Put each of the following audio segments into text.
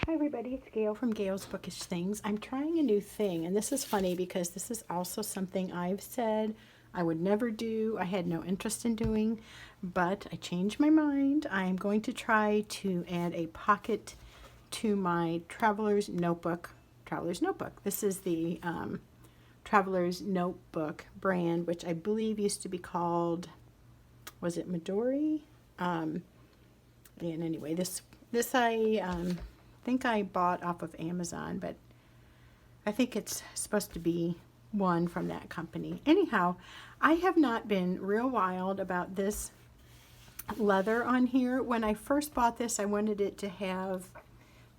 Hi everybody, it's Gail from Gail's Bookish Things. I'm trying a new thing, and this is funny because this is also something I've said I would never do. I had no interest in doing, but I changed my mind. I'm going to try to add a pocket to my Traveler's Notebook. This is the Traveler's Notebook brand, which I believe used to be called, was it Midori? And anyway, this I think I bought off of Amazon, but I think it's supposed to be one from that company. Anyhow, I have not been real wild about this leather on here. When I first bought this, I wanted it to have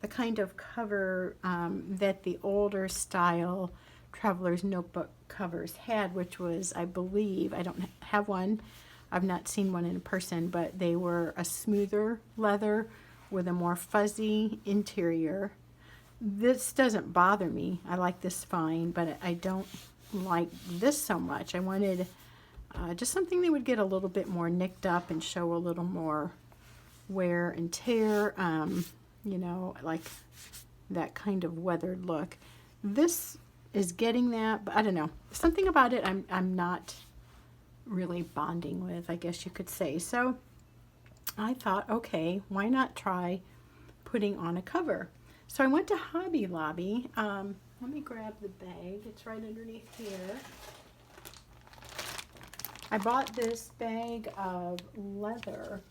the kind of cover that the older style Traveler's Notebook covers had, which was, I believe, I don't have one, I've not seen one in person, but they were a smoother leather with a more fuzzy interior. This doesn't bother me. I like this fine, but I don't like this so much. I wanted just something that would get a little bit more nicked up and show a little more wear and tear, you know, like that kind of weathered look. This is getting that, but I don't know. Something about it I'm not really bonding with, I guess you could say. So I thought, okay, why not try putting on a cover? So I went to Hobby Lobby. Let me grab the bag. It's right underneath here. I bought this bag of leather,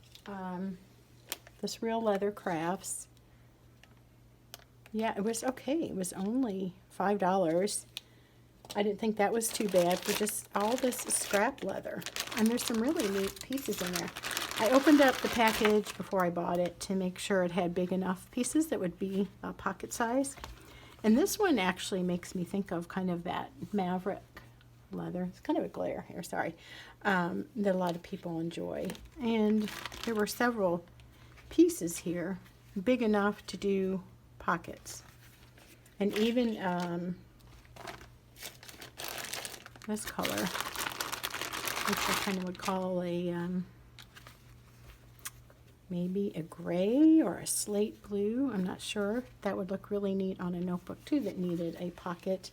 this Real Leather Crafts. Yeah, it was okay. It was only $5. I didn't think that was too bad for just all this scrap leather. And there's some really neat pieces in there. I opened up the package before I bought it to make sure it had big enough pieces that would be pocket size. And this one actually makes me think of kind of that Maverick leather. It's kind of a glare here, sorry. That a lot of people enjoy. And there were several pieces here, big enough to do pockets. And even this color, which I kind of would call a maybe a gray or a slate blue. I'm not sure. That would look really neat on a notebook too that needed a pocket.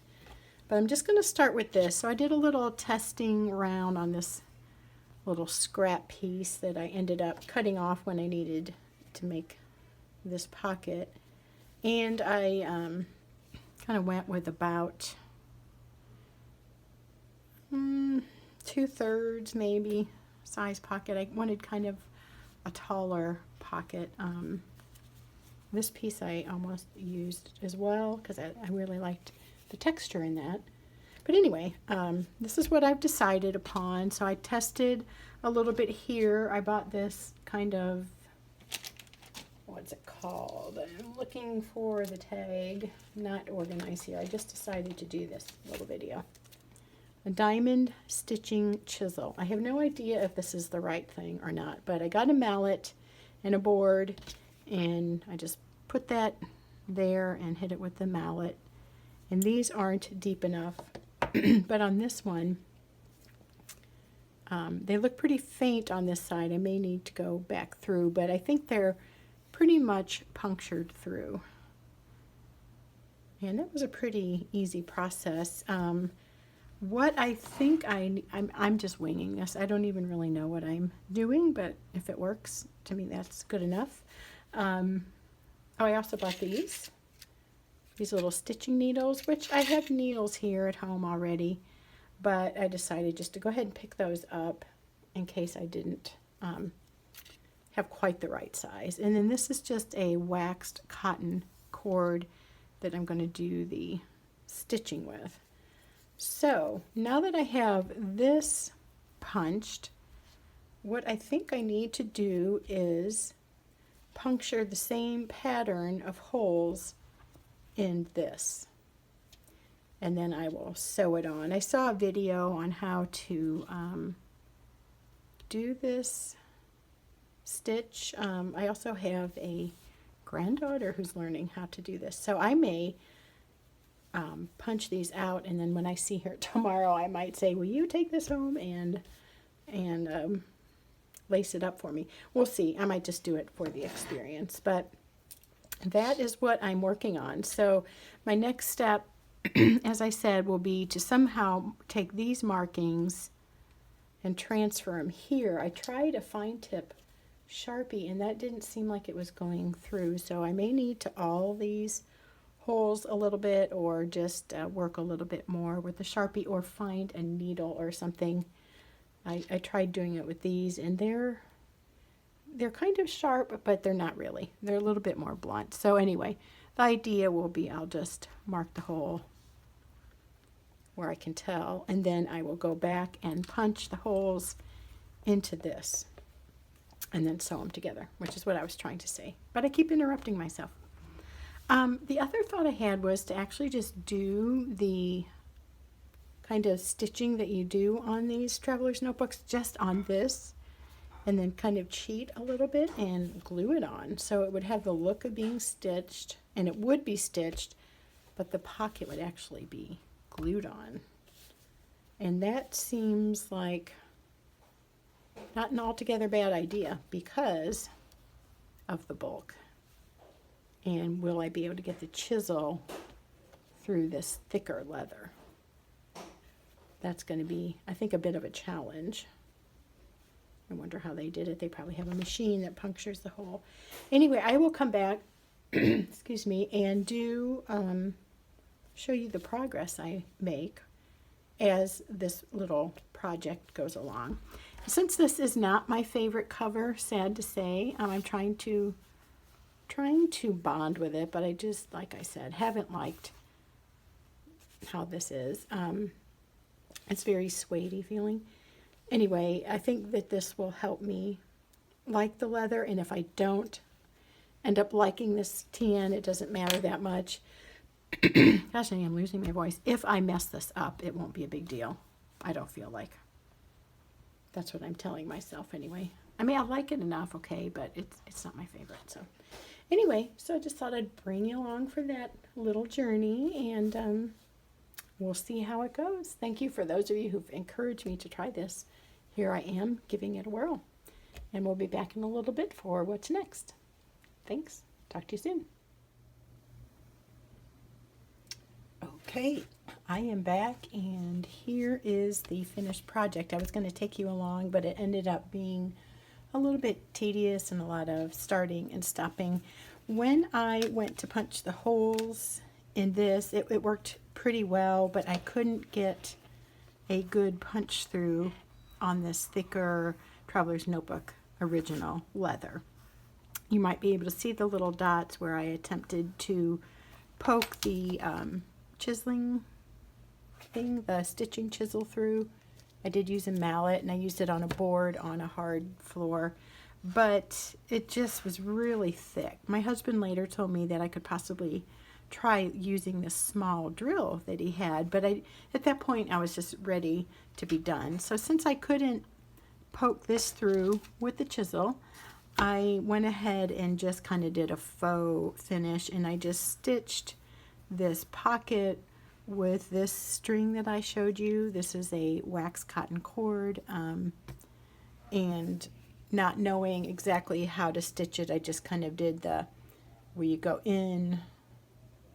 But I'm just going to start with this. So I did a little testing round on this little scrap piece that I ended up cutting off when I needed to make this pocket. And I kind of went with about 2/3 maybe size pocket. I wanted kind of a taller pocket. This piece I almost used as well because I really liked the texture in that. But anyway, this is what I've decided upon. So I tested a little bit here. I bought this kind of, what's it called? I'm looking for the tag. Not organized here. I just decided to do this little video. A diamond stitching chisel. I have no idea if this is the right thing or not, but I got a mallet and a board, and I just put that there and hit it with the mallet. And these aren't deep enough, but on this one, they look pretty faint on this side. I may need to go back through, but I think they're pretty much punctured through. And that was a pretty easy process. What I think I'm just winging this. I don't even really know what I'm doing, but if it works, to me that's good enough. Oh, I also bought these little stitching needles, which I have needles here at home already, but I decided just to go ahead and pick those up in case I didn't have quite the right size. And then this is just a waxed cotton cord that I'm going to do the stitching with. So now that I have this punched, what I think I need to do is puncture the same pattern of holes in this. And then I will sew it on. I saw a video on how to do this stitch. I also have a granddaughter who's learning how to do this. So I may punch these out, and then when I see her tomorrow, I might say, will you take this home and lace it up for me? We'll see. I might just do it for the experience. But that is what I'm working on. So my next step, as I said, will be to somehow take these markings and transfer them here. I tried a fine tip Sharpie and that didn't seem like it was going through, so I may need to awl these holes a little bit, or just work a little bit more with the Sharpie, or find a needle or something. I tried doing it with these, and they're kind of sharp, but they're not really. They're a little bit more blunt. So anyway, the idea will be I'll just mark the hole where I can tell, and then I will go back and punch the holes into this and then sew them together, which is what I was trying to say. But I keep interrupting myself. The other thought I had was to actually just do the kind of stitching that you do on these traveler's notebooks just on this, and then kind of cheat a little bit and glue it on. So it would have the look of being stitched, and it would be stitched, but the pocket would actually be glued on. And that seems like not an altogether bad idea because of the bulk. And will I be able to get the chisel through this thicker leather? That's going to be, I think, a bit of a challenge. I wonder how they did it. They probably have a machine that punctures the hole. Anyway, I will come back, excuse me, and do show you the progress I make as this little project goes along. Since this is not my favorite cover, sad to say, I'm trying to bond with it, but I just, like I said, haven't liked how this is. It's very suede-y feeling. Anyway, I think that this will help me like the leather, and if I don't end up liking this tan, it doesn't matter that much. Gosh, I am losing my voice. If I mess this up, it won't be a big deal. I don't feel like. That's what I'm telling myself anyway. I mean, I like it enough, okay, but it's not my favorite. So anyway, so I just thought I'd bring you along for that little journey, and we'll see how it goes. Thank you for those of you who've encouraged me to try this. Here I am giving it a whirl, and we'll be back in a little bit for what's next. Thanks. Talk to you soon. Okay, I am back, and here is the finished project. I was going to take you along, but it ended up being a little bit tedious and a lot of starting and stopping. When I went to punch the holes in this, it worked pretty well, but I couldn't get a good punch through on this thicker Traveler's Notebook original leather. You might be able to see the little dots where I attempted to poke the chiseling thing, the stitching chisel through. I did use a mallet, and I used it on a board on a hard floor, but it just was really thick. My husband later told me that I could possibly try using this small drill that he had, but at that point I was just ready to be done. So since I couldn't poke this through with the chisel, I went ahead and just kind of did a faux finish, and I just stitched this pocket with this string that I showed you. This is a wax cotton cord, and not knowing exactly how to stitch it, I just kind of did the where you go in,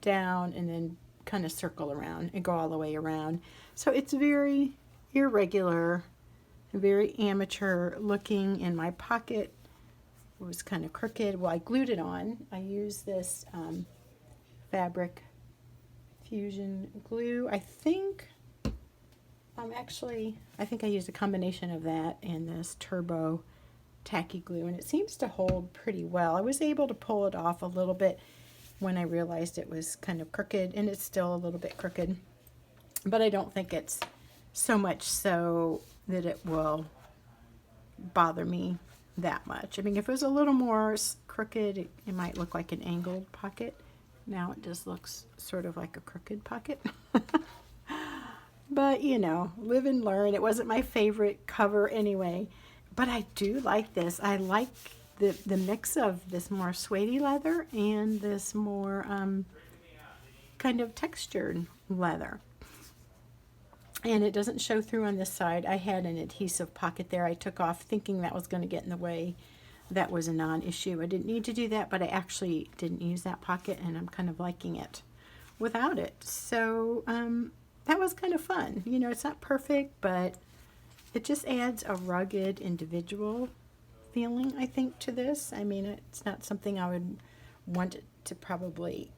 down, and then kind of circle around and go all the way around. So it's very irregular, very amateur looking, and my pocket was kind of crooked. Well, I glued it on. I used this fabric fusion glue. I think I used a combination of that and this turbo tacky glue, and it seems to hold pretty well. I was able to pull it off a little bit when I realized it was kind of crooked, and it's still a little bit crooked, but I don't think it's so much so that it will bother me that much. I mean, if it was a little more crooked, it might look like an angled pocket. Now it just looks sort of like a crooked pocket. But, you know, live and learn. It wasn't my favorite cover anyway, but I do like this. I like the mix of this more suede leather and this more kind of textured leather. And it doesn't show through on this side. I had an adhesive pocket there I took off thinking that was going to get in the way that was a non-issue. I didn't need to do that, but I actually didn't use that pocket, and I'm kind of liking it without it. So that was kind of fun. You know, it's not perfect, but it just adds a rugged individual feeling, I think, to this. I mean, it's not something I would want to probably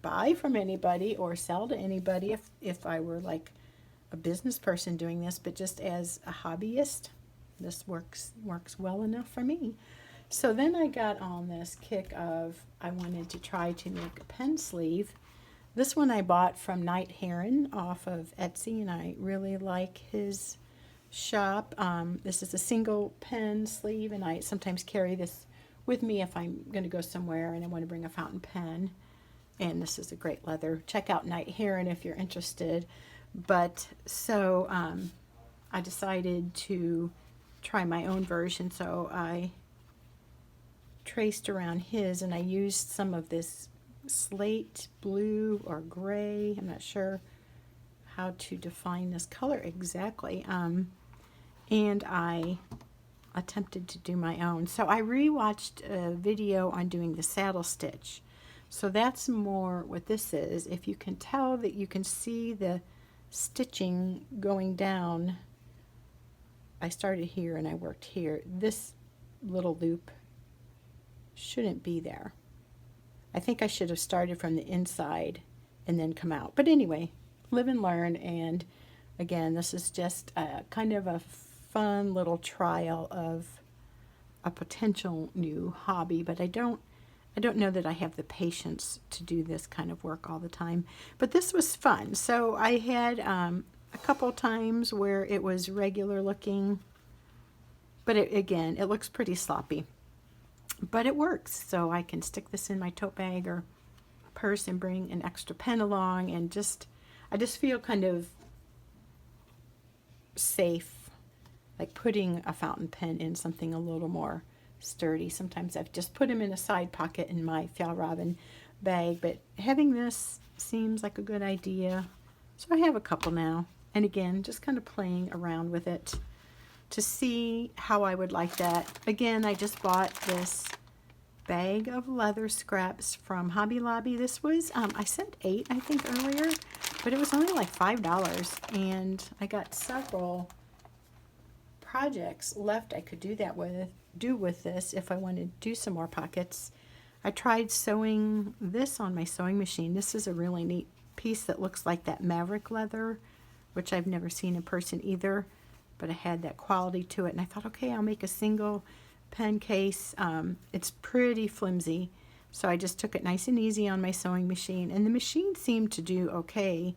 buy from anybody or sell to anybody if I were like a business person doing this, but just as a hobbyist, this works well enough for me. So then I got on this kick of I wanted to try to make a pen sleeve. This one I bought from Night Heron off of Etsy, and I really like his shop. This is a single pen sleeve, and I sometimes carry this with me if I'm going to go somewhere and I want to bring a fountain pen. And this is a great leather. Check out Night Heron if you're interested. But so I decided to try my own version, so I traced around his, and I used some of this slate blue or gray. I'm not sure how to define this color exactly. And I attempted to do my own. So I rewatched a video on doing the saddle stitch. So that's more what this is. If you can tell that you can see the stitching going down, I started here and I worked here. This little loop shouldn't be there. I think I should have started from the inside and then come out. But anyway, live and learn. And again, this is just a kind of a fun little trial of a potential new hobby, but I don't know that I have the patience to do this kind of work all the time. But this was fun. So I had a couple times where it was regular looking, but again, it looks pretty sloppy. But it works, so I can stick this in my tote bag or purse and bring an extra pen along, and I just feel kind of safe, like putting a fountain pen in something a little more sturdy. Sometimes I've just put them in a side pocket in my Fjallraven bag, but having this seems like a good idea. So I have a couple now, and again, just kind of playing around with it to see how I would like that. Again, I just bought this bag of leather scraps from Hobby Lobby. This was, I said 8, I think, earlier, but it was only like $5, and I got several projects left I could do with this if I wanted to do some more pockets. I tried sewing this on my sewing machine. This is a really neat piece that looks like that Maverick leather, which I've never seen in person either, but it had that quality to it, and I thought, okay, I'll make a single pen case. It's pretty flimsy, so I just took it nice and easy on my sewing machine, and the machine seemed to do okay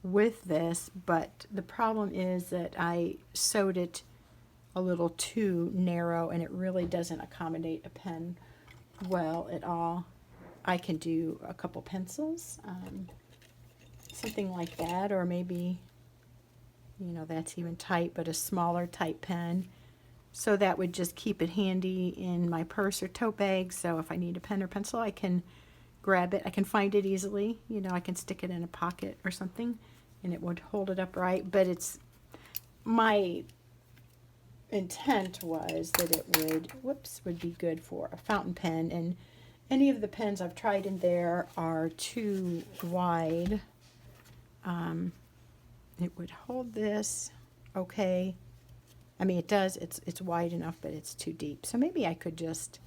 with this, but the problem is that I sewed it a little too narrow, and it really doesn't accommodate a pen well at all. I can do a couple pencils, something like that, or maybe, you know, that's even tight, but a smaller type pen. So that would just keep it handy in my purse or tote bag. So if I need a pen or pencil, I can grab it. I can find it easily. You know, I can stick it in a pocket or something, and it would hold it upright. But it's, my intent was that it would be good for a fountain pen, and any of the pens I've tried in there are too wide. It would hold this okay. I mean, it does, it's wide enough, but it's too deep. So maybe I could just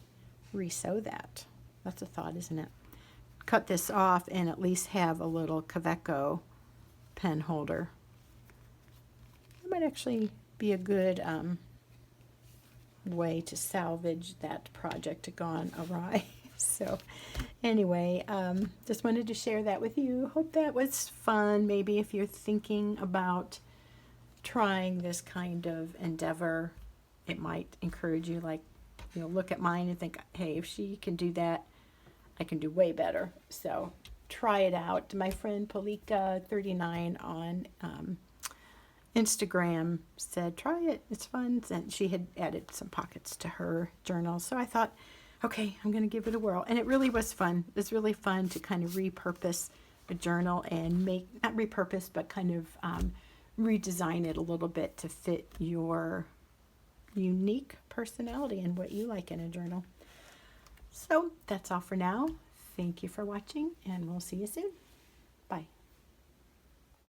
re-sew that. That's a thought, isn't it? Cut this off and at least have a little Kaweco pen holder. That might actually be a good way to salvage that project gone awry. So anyway, just wanted to share that with you. Hope that was fun. Maybe if you're thinking about trying this kind of endeavor, it might encourage you, like, you know, look at mine and think, hey, if she can do that, I can do way better. So try it out. My friend Polika39 on Instagram said, try it, it's fun. And she had added some pockets to her journal. So I thought, okay, I'm going to give it a whirl. And it really was fun. It was really fun to kind of repurpose a journal and make, not repurpose, but kind of redesign it a little bit to fit your unique personality and what you like in a journal. So that's all for now. Thank you for watching, and we'll see you soon.